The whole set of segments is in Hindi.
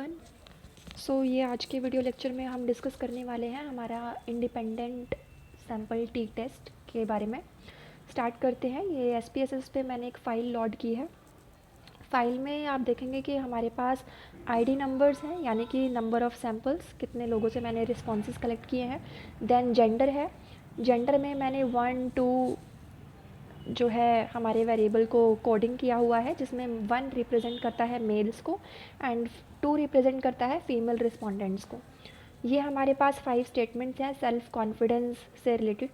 एवरीवन। ये आज के वीडियो लेक्चर में हम डिस्कस करने वाले हैं हमारा इंडिपेंडेंट सैम्पल टी टेस्ट के बारे में। स्टार्ट करते हैं। ये SPSS पे मैंने एक फ़ाइल लोड की है। फ़ाइल में आप देखेंगे कि हमारे पास ID नंबर्स हैं, यानी कि नंबर ऑफ़ सैम्पल्स, कितने लोगों से मैंने रिस्पॉन्सेज कलेक्ट किए हैं। देन जेंडर है। जेंडर में मैंने 1 2 जो है हमारे वेरिएबल को कोडिंग किया हुआ है, जिसमें 1 रिप्रेजेंट करता है मेल्स को एंड 2 रिप्रेजेंट करता है फीमेल रिस्पोंडेंट्स को। ये हमारे पास 5 स्टेटमेंट्स हैं सेल्फ कॉन्फिडेंस से रिलेटेड।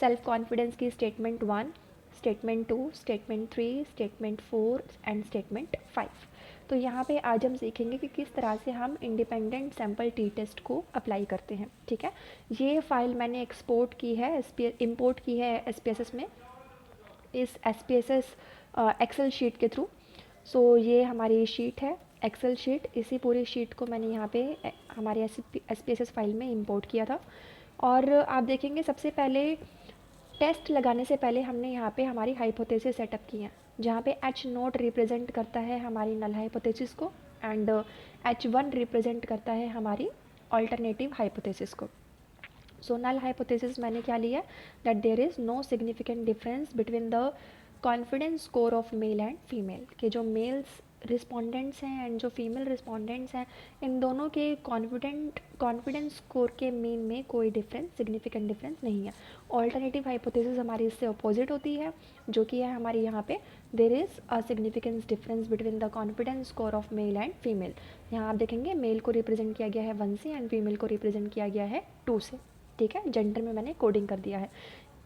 सेल्फ कॉन्फिडेंस की statement 1, statement 2, statement 3, statement 4 and statement 5। तो यहाँ पे आज हम सीखेंगे कि किस तरह से हम इंडिपेंडेंट सैम्पल टी टेस्ट को अप्लाई करते हैं। ठीक है, ये फ़ाइल मैंने एक्सपोर्ट की है, इंपोर्ट की है SPSS में, इस SPSS एक्सेल शीट के थ्रू। ये हमारी शीट है, एक्सेल शीट। इसी पूरी शीट को मैंने यहाँ पे हमारे SPSS फाइल में इंपोर्ट किया था। और आप देखेंगे सबसे पहले टेस्ट लगाने से पहले हमने यहाँ पे हमारी हाइपोथेसिस सेटअप की है, जहाँ पे H0 रिप्रेजेंट करता है हमारी नल हाइपोथेसिस को एंड H1 रिप्रेजेंट करता है हमारी ऑल्टरनेटिव हाइपोथेसिस को। नल हाइपोथेसिस मैंने क्या लिया, that there is no significant difference between the confidence score of male and female, के जो मेल्स रिस्पोंडेंट्स हैं एंड जो फीमेल रिस्पोंडेंट्स हैं, इन दोनों के कॉन्फिडेंस स्कोर के मीन में कोई डिफरेंस, सिग्निफिकेंट डिफरेंस नहीं है। ऑल्टरनेटिव हाइपोथेसिस हमारी इससे अपोजिट होती है, जो कि है हमारी यहाँ पे there is a significance difference between the confidence score of male and female. यहाँ आप देखेंगे मेल को रिप्रेजेंट किया गया है 1 से एंड फीमेल को रिप्रेजेंट किया गया है 2 से। ठीक है, जेंडर में मैंने कोडिंग कर दिया है।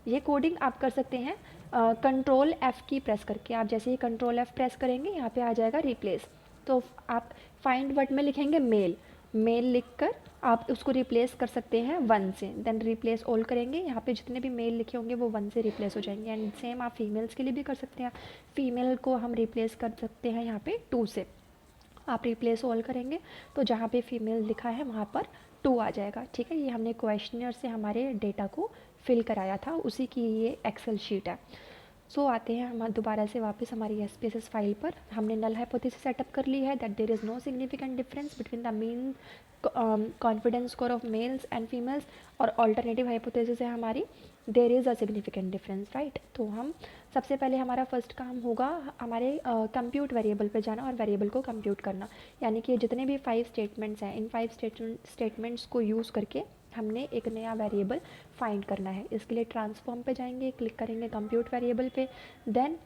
ये कोडिंग आप कर सकते हैं कंट्रोल F की प्रेस करके। आप जैसे ही कंट्रोल F प्रेस करेंगे, यहाँ पे आ जाएगा रिप्लेस। तो आप फाइंड वर्ड में लिखेंगे मेल, मेल लिखकर आप उसको रिप्लेस कर सकते हैं 1 से। देन रिप्लेस ऑल करेंगे, यहाँ पे जितने भी मेल लिखे होंगे वो 1 से रिप्लेस हो जाएंगे। एंड सेम आप फीमेल्स के लिए भी कर सकते हैं। फीमेल को हम रिप्लेस कर सकते हैं यहाँ पे 2 से। आप रिप्लेस ऑल करेंगे तो जहाँ पे फीमेल लिखा है वहाँ पर 2 आ जाएगा। ठीक है, ये हमने क्वेश्चनर से हमारे डेटा को फिल कराया था, उसी की ये एक्सेल शीट है। आते हैं हम दोबारा से वापस हमारी SPSS फाइल पर। हमने नल हाइपोथेसिस सेटअप कर ली है, that there is no significant difference between the mean confidence score of males and females. और ऑल्टरनेटिव हाइपोथेसिस है हमारी there is a significant difference, right. तो हम सबसे पहले हमारा फर्स्ट काम होगा हमारे कंप्यूट वेरिएबल पे जाना और वेरिएबल को कंप्यूट करना, यानी कि जितने भी 5 स्टेटमेंट्स हैं, इन 5 स्टेटमेंट्स को यूज़ करके हमने एक नया वेरिएबल फाइंड करना है। इसके लिए ट्रांसफॉर्म पे जाएंगे, क्लिक करेंगे कंप्यूट वेरिएबल पे। देन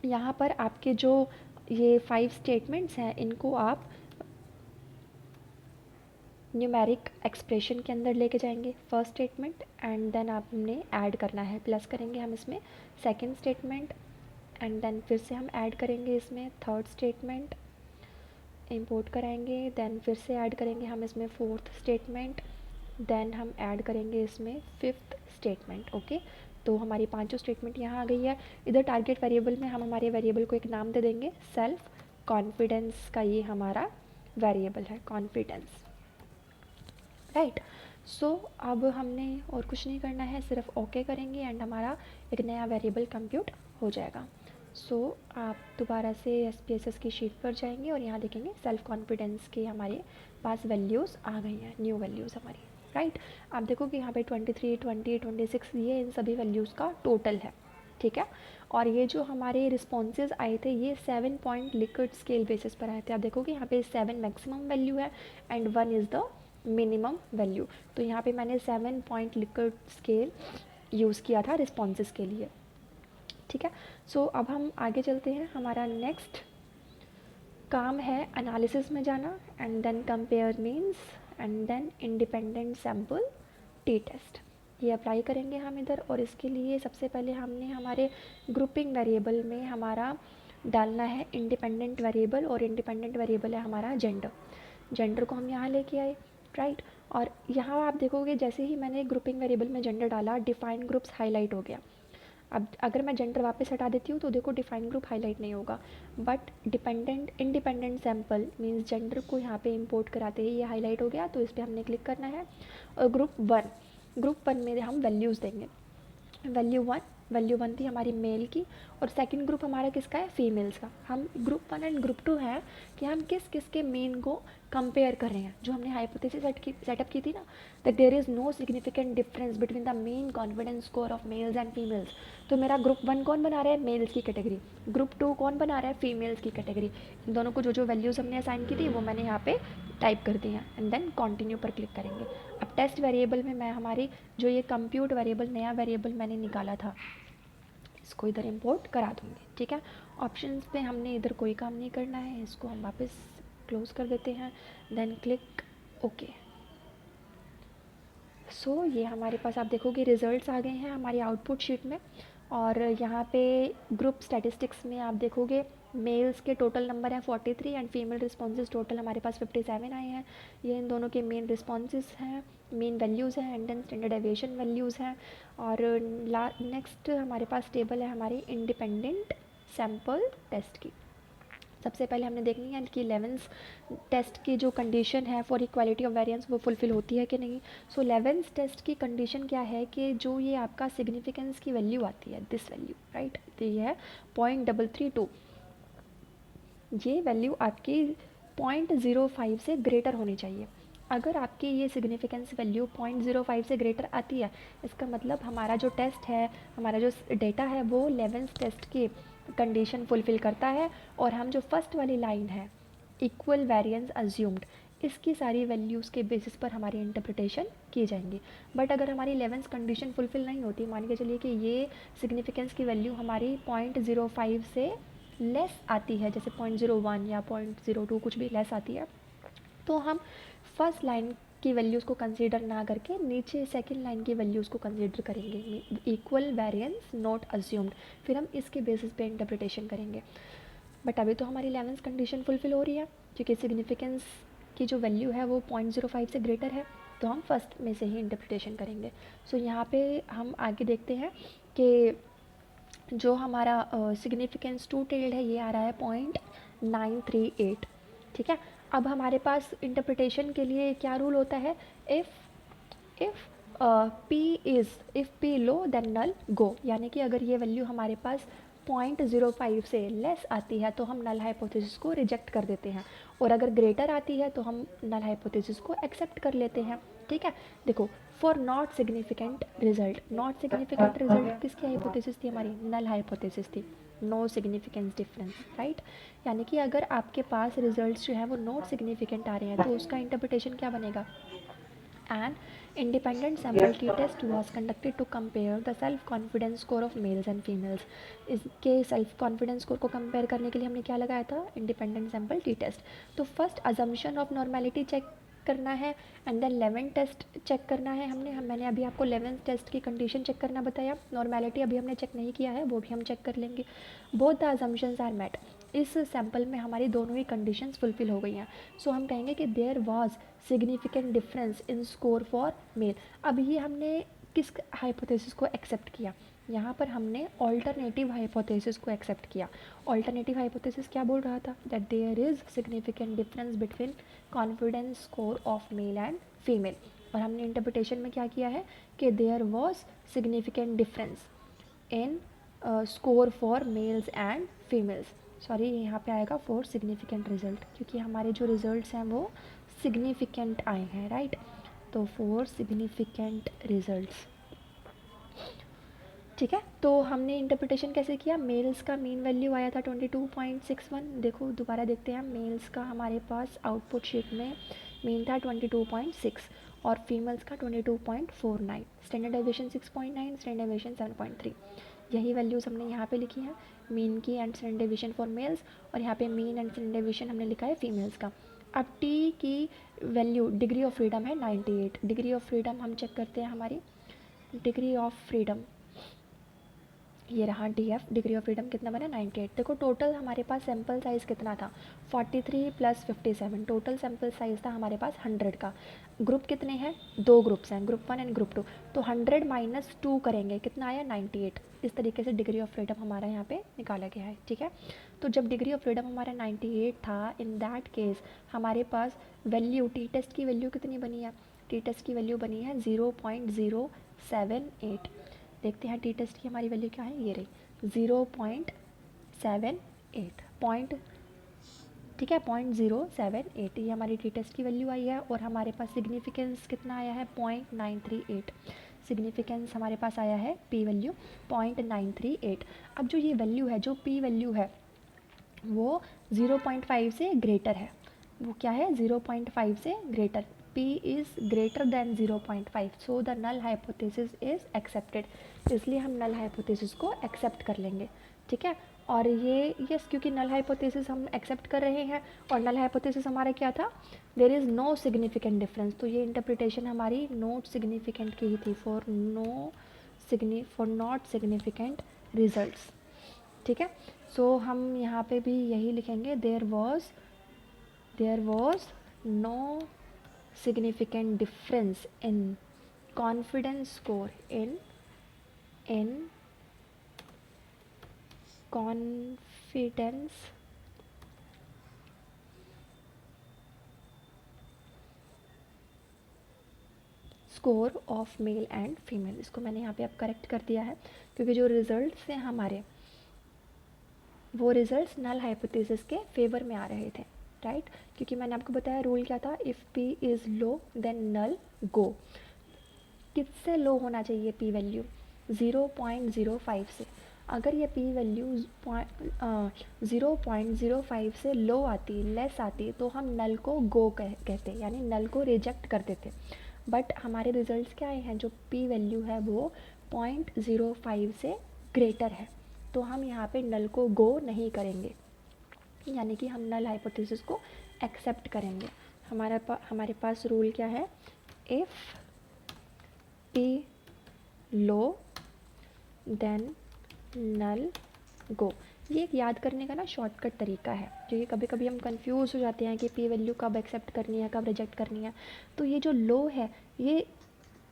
यहाँ पर आपके जो ये 5 स्टेटमेंट्स हैं, इनको आप न्यूमेरिक एक्सप्रेशन के अंदर लेके जाएंगे, फर्स्ट स्टेटमेंट, एंड देन आपने ऐड करना है, प्लस करेंगे हम इसमें सेकंड स्टेटमेंट, एंड देन फिर से हम ऐड करेंगे इसमें थर्ड स्टेटमेंट, इंपोर्ट कराएंगे, देन फिर से ऐड करेंगे हम इसमें फोर्थ स्टेटमेंट, देन हम ऐड करेंगे इसमें फिफ्थ स्टेटमेंट। ओके, तो हमारी 5 स्टेटमेंट यहाँ आ गई है। इधर टारगेट वेरिएबल में हम हमारे वेरिएबल को एक नाम दे देंगे, सेल्फ कॉन्फिडेंस का ये हमारा वेरिएबल है, कॉन्फिडेंस, राइट। अब हमने और कुछ नहीं करना है, सिर्फ ओके करेंगे एंड हमारा एक नया वेरिएबल कंप्यूट हो जाएगा। आप दोबारा से SPSS की शीट पर जाएंगे और यहाँ देखेंगे सेल्फ कॉन्फिडेंस के हमारे पास वैल्यूज़ आ गई हैं, न्यू वैल्यूज़ हमारी, राइट। आप देखो कि यहाँ पे 23, 20, 26 ये इन सभी वैल्यूज़ का टोटल है। ठीक है, और ये जो हमारे रिस्पॉन्सेज आए थे ये 7 पॉइंट लिकर्ट स्केल बेसिस पर आए थे। आप देखो कि यहाँ पे 7 मैक्सिमम वैल्यू है and 1 is the minimum value. तो यहाँ पे मैंने 7 पॉइंट लिकर्ट स्केल यूज़ किया था रिस्पॉन्सेज के लिए। ठीक है, अब हम आगे चलते हैं। हमारा नेक्स्ट काम है एनालिसिस में जाना and then compare means and then independent sample T test, ये अप्लाई करेंगे हम इधर। और इसके लिए सबसे पहले हमने हमारे ग्रुपिंग वेरिएबल में हमारा डालना है इंडिपेंडेंट वेरिएबल, और इंडिपेंडेंट वेरिएबल है हमारा जेंडर। जेंडर को हम यहाँ लेके आए, राइट। और यहाँ आप देखोगे जैसे ही मैंने ग्रुपिंग वेरिएबल में जेंडर डाला, डिफाइंड ग्रुप्स हाईलाइट हो गया। अब अगर मैं जेंडर वापस हटा देती हूँ तो देखो डिफाइंड ग्रुप हाईलाइट नहीं होगा, but independent sample means gender को यहाँ पे इंपोर्ट कराते ही ये हाईलाइट हो गया। तो इस पर हमने क्लिक करना है और ग्रुप वन में हम वैल्यूज़ देंगे। वैल्यू वन थी हमारी मेल की, और सेकंड ग्रुप हमारा किसका है, फीमेल्स का। हम ग्रुप 1 एंड ग्रुप 2 है कि हम किस किस के मीन को कंपेयर कर रहे हैं। जो हमने हाइपोथेसिस सेटअप की थी ना, that there is no significant difference between the mean confidence score of males and females. तो मेरा ग्रुप 1 कौन बना रहा है, मेल्स की कैटेगरी, ग्रुप 2 कौन बना रहा है, फीमेल्स की कैटेगरी। इन दोनों को जो जो वैल्यूज़ हमने असाइन की थी वो मैंने यहाँ पे टाइप कर दी हैं एंड देन कंटिन्यू पर क्लिक करेंगे। अब टेस्ट वेरिएबल में मैं हमारी जो ये कंप्यूट वेरिएबल नया वेरिएबल मैंने निकाला था इसको इधर इंपोर्ट करा दूँगी, ठीक है। ऑप्शंस पे हमने इधर कोई काम नहीं करना है, इसको हम वापस क्लोज कर देते हैं, देन क्लिक ओके। सो ये हमारे पास आप देखोगे रिजल्ट्स आ गए हैं हमारी आउटपुट शीट में। और यहाँ पे ग्रुप स्टैटिस्टिक्स में आप देखोगे मेल्स के टोटल नंबर हैं 43 एंड फीमेल रिस्पॉन्सेज टोटल हमारे पास 57 आए हैं। ये इन दोनों के मेन रिस्पॉन्सेज हैं, मेन वैल्यूज़ हैं and then standard deviation values हैं। और नेक्स्ट हमारे पास टेबल है हमारी इंडिपेंडेंट सैम्पल टेस्ट की। सबसे पहले हमने देखनी है कि 11th टेस्ट की जो कंडीशन है फॉर इक्वालिटी ऑफ वेरिएंस वो फुलफ़िल होती है कि नहीं। सो 11th टेस्ट की कंडीशन क्या है कि जो ये आपका सिग्निफिकेंस की वैल्यू आती है, दिस वैल्यू राइट, तो ये है 0.332, ये वैल्यू आपकी 0.05 से ग्रेटर होनी चाहिए। अगर आपकी ये सिग्निफिकेंस वैल्यू 0.05 से ग्रेटर आती है, इसका मतलब हमारा जो टेस्ट है, हमारा जो डेटा है वो 11th टेस्ट की कंडीशन फुलफ़िल करता है। और हम जो फर्स्ट वाली लाइन है इक्वल वेरिएंस अज्यूम्ड, इसकी सारी वैल्यूज़ के बेसिस पर हमारी इंटरप्रिटेशन की जाएंगी। बट अगर हमारी 11th कंडीशन फुलफ़िल नहीं होती, मान के चलिए कि ये सिग्निफिकेंस की वैल्यू हमारी 0.05 से लेस आती है, जैसे 0.01 या 0.02 कुछ भी लेस आती है, तो हम फर्स्ट लाइन की वैल्यूज़ को कंसीडर ना करके नीचे सेकंड लाइन की वैल्यूज़ को कंसीडर करेंगे, इक्वल वेरिएंस नॉट अज्यूम्ड, फिर हम इसके बेसिस पे इंटरप्रिटेशन करेंगे। बट अभी तो हमारी 11th कंडीशन फुलफ़िल हो रही है क्योंकि सिग्निफिकेंस की जो वैल्यू है वो 0.05 से ग्रेटर है, तो हम फर्स्ट में से ही इंटरप्रिटेशन करेंगे। सो यहाँ पे हम आगे देखते हैं कि जो हमारा सिग्निफिकेंस टू टेल्ड है ये आ रहा है 0.938, ठीक है। अब हमारे पास इंटरप्रिटेशन के लिए क्या रूल होता है, if P low then null गो, यानी कि अगर ये वैल्यू हमारे पास 0.05 से लेस आती है तो हम नल हाइपोथेसिस को रिजेक्ट कर देते हैं, और अगर ग्रेटर आती है तो हम नल हाइपोथेसिस को एक्सेप्ट कर लेते हैं, ठीक है। देखो for not significant result, not significant result किसकी हाइपोथेसिस थी, हमारी नल हाइपोथेसिस थी, नो सिग्निफिकेंस डिफरेंस, राइट। यानी कि अगर आपके पास रिजल्ट्स जो है वो नॉट सिग्निफिकेंट आ रहे हैं तो उसका इंटरप्रिटेशन क्या बनेगा, An independent sample t-test was conducted to compare the self-confidence score of males and females. इसके सेल्फ कॉन्फिडेंस स्कोर को कंपेयर करने के लिए हमने क्या लगाया था, इंडिपेंडेंट सैम्पल टी टेस्ट। तो first assumption of normality check करना है एंड देन 11 टेस्ट चेक करना है। मैंने अभी आपको 11 टेस्ट की कंडीशन चेक करना बताया, नॉर्मेलिटी अभी हमने चेक नहीं किया है, वो भी हम चेक कर लेंगे। Both the assumptions are met, इस सैम्पल में हमारी दोनों ही कंडीशंस फुलफिल हो गई हैं। सो हम कहेंगे कि there was significant difference in score for male. अब ये हमने किस हाइपोथेसिस को एक्सेप्ट किया, यहाँ पर हमने ऑल्टरनेटिव हाइपोथेसिस को एक्सेप्ट किया। ऑल्टरनेटिव हाइपोथेसिस क्या बोल रहा था, that there is significant difference between confidence score of male and female, और हमने इंटरप्रिटेशन में क्या किया है कि there was significant difference in score for males and females. Sorry यहाँ पे आएगा फॉर सिग्निफिकेंट रिजल्ट, क्योंकि हमारे जो रिजल्ट्स हैं वो सिग्निफिकेंट आए हैं, राइट। तो फॉर सिग्निफिकेंट रिजल्ट्स, ठीक है। तो हमने इंटरप्रिटेशन कैसे किया, मेल्स का मीन वैल्यू आया था 22.61। देखो दोबारा देखते हैं, मेल्स का हमारे पास आउटपुट शीट में मीन था 22.6 और फीमेल्स का 22.49, स्टैंडर्ड डेविएशन 6.9, स्टैंडर्ड डेविएशन 7.3। यही वैल्यूज़ हमने यहाँ पे लिखी हैं, मीन की and standard deviation for mails, और यहाँ पे मीन एंड स्टैंडर्ड डेविएशन हमने लिखा है फीमेल्स का। अब टी की वैल्यू डिग्री ऑफ फ्रीडम है 98, डिग्री ऑफ फ्रीडम हम चेक करते हैं, हमारी डिग्री ऑफ फ्रीडम ये रहा D F, degree of freedom कितना बना 98। देखो टोटल हमारे पास सैम्पल साइज़ कितना था, 43 + 57, टोटल सैम्पल साइज़ था हमारे पास 100 का। ग्रुप कितने हैं, दो ग्रुप्स हैं, ग्रुप 1 एंड ग्रुप 2, तो 100 - 2 करेंगे, कितना आया 98। इस तरीके से डिग्री ऑफ फ्रीडम हमारा यहाँ पे निकाला गया है, ठीक है। तो जब डिग्री ऑफ फ्रीडम हमारा 98 था, इन दैट केस हमारे पास वैल्यू टी टेस्ट की वैल्यू कितनी बनी है, टी टेस्ट की वैल्यू बनी है 0.078। देखते हैं टी टेस्ट की हमारी वैल्यू क्या है, ये रही 0.78 पॉइंट, ठीक है, 0.078 ये हमारी टी टेस्ट की वैल्यू आई है। और हमारे पास सिग्निफिकेंस कितना आया है, 0.938 सिग्निफिकेंस हमारे पास आया है, पी वैल्यू 0.938। अब जो ये वैल्यू है, जो पी वैल्यू है वो 0.5 से ग्रेटर है। वो क्या है, 0.5 से greater, p is greater than 0.5, so the null hypothesis is accepted. इसलिए हम नल हाइपोथेसिस को एक्सेप्ट कर लेंगे, ठीक है। और ये यस, क्योंकि नल हाइपोथेसिस हम एक्सेप्ट कर रहे हैं और नल हाइपोथेसिस हमारा क्या था, there is no significant difference, तो ये इंटरप्रिटेशन हमारी नॉट सिग्निफिकेंट की ही थी, फॉर नॉट सिग्निफिकेंट रिजल्ट्स, ठीक है। सो हम यहाँ पे भी यही लिखेंगे, there was no significant difference in confidence score in confidence score of male and female. इसको मैंने यहाँ पे अब करेक्ट कर दिया है, क्योंकि जो रिजल्ट्स हैं हमारे, वो रिजल्ट्स नल हाइपोथेसिस के फेवर में आ रहे थे, राइट। क्योंकि मैंने आपको बताया रूल क्या था, if P is low then null go. किससे लो होना चाहिए पी वैल्यू, 0.05 से। अगर ये पी वैल्यू 0.05 से लो आती, लेस आती, तो हम नल को गो कहते, यानी नल को रिजेक्ट कर देते। बट हमारे रिजल्ट्स क्या आए हैं, जो पी वैल्यू है वो 0.05 से ग्रेटर है, तो हम यहाँ पे नल को गो नहीं करेंगे, यानी कि हम नल हाइपोथेसिस को एक्सेप्ट करेंगे। हमारे पास रूल क्या है, if P low then null गो। ये एक याद करने का ना शॉर्टकट तरीका है, क्योंकि कभी कभी हम कंफ्यूज हो जाते हैं कि पी वैल्यू कब एक्सेप्ट करनी है, कब रिजेक्ट करनी है। तो ये जो लो है, ये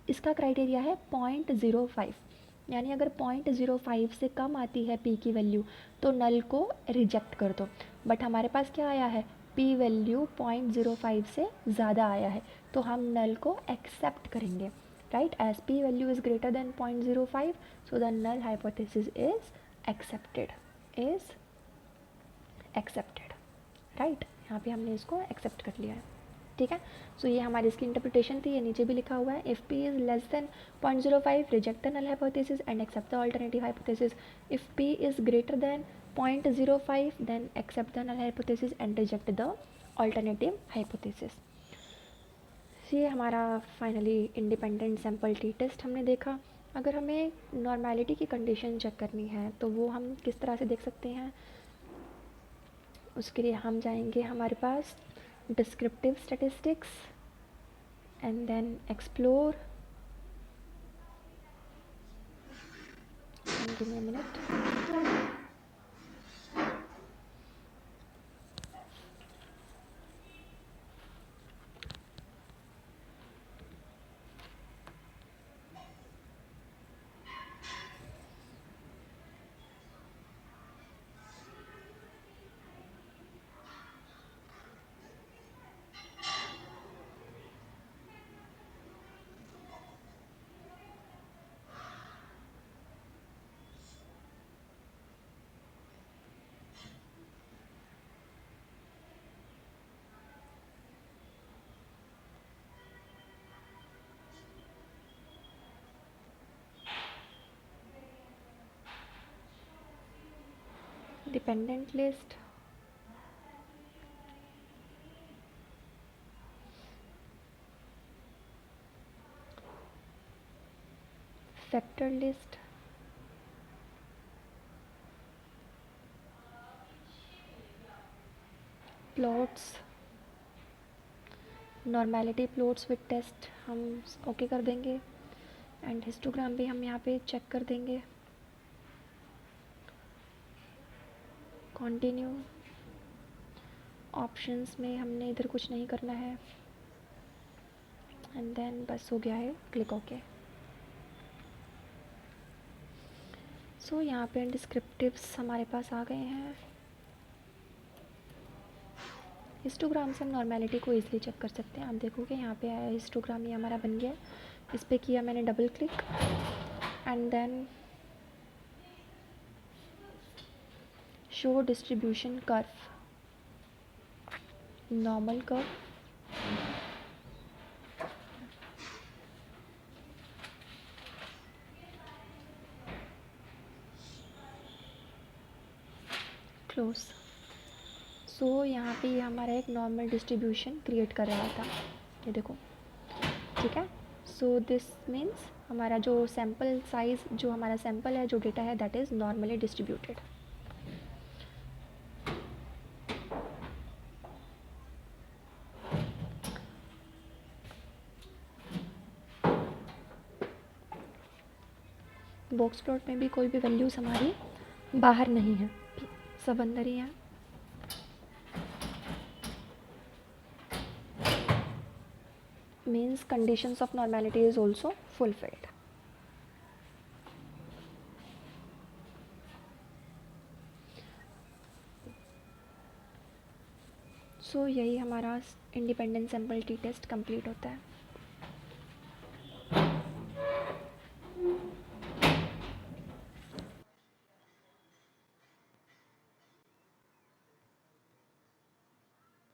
इसका क्राइटेरिया है 0.05, यानी अगर 0.05 से कम आती है पी की वैल्यू तो नल को रिजेक्ट कर दो। बट हमारे पास क्या आया है, पी वैल्यू 0.05 से ज़्यादा आया है, तो हम नल को एक्सेप्ट करेंगे, right, as p value is greater than 0.05, so the null hypothesis is accepted, right। यहाँ पे हमने इसको एक्सेप्ट कर लिया है, ठीक है। सो ये हमारी इसकी इंटरप्रिटेशन थी, ये नीचे भी लिखा हुआ है, if p is less than 0.05 reject the null hypothesis and accept the alternative hypothesis, if p is greater than 0.05 then accept the null hypothesis and reject the alternative hypothesis. ये हमारा finally independent sample T test हमने देखा। अगर हमें नॉर्मेलिटी की कंडीशन चेक करनी है तो वो हम किस तरह से देख सकते हैं, उसके लिए हम जाएंगे हमारे पास descriptive statistics and then explore, give me a minute. Dependent list, factor list, plots, normality plots with test हम ओके कर देंगे, एंड हिस्टोग्राम भी हम यहाँ पे चेक कर देंगे। कंटिन्यू, ऑप्शंस में हमने इधर कुछ नहीं करना है, एंड देन बस हो गया है, क्लिक ओके। सो यहाँ पे डिस्क्रिप्टिव्स हमारे पास आ गए हैं। हिस्टोग्राम से हम नॉर्मेलिटी को ईजिली चेक कर सकते हैं। आप देखोगे यहाँ पे आया हिस्टोग्राम, ये हमारा बन गया, इस पर किया मैंने double click, and then show distribution curve, normal curve, close. So यहाँ पे ये हमारा एक नॉर्मल डिस्ट्रीब्यूशन क्रिएट कर रहा था, ये देखो, ठीक है। सो दिस मीन्स हमारा जो सैम्पल साइज़, जो हमारा सैम्पल है, जो डेटा है, that is normally distributed. Box plot में भी कोई भी वैल्यूज़ हमारी बाहर नहीं है, सब अंदर ही है। Means conditions of normality is also fulfilled. So यही हमारा independent sample T test complete होता है।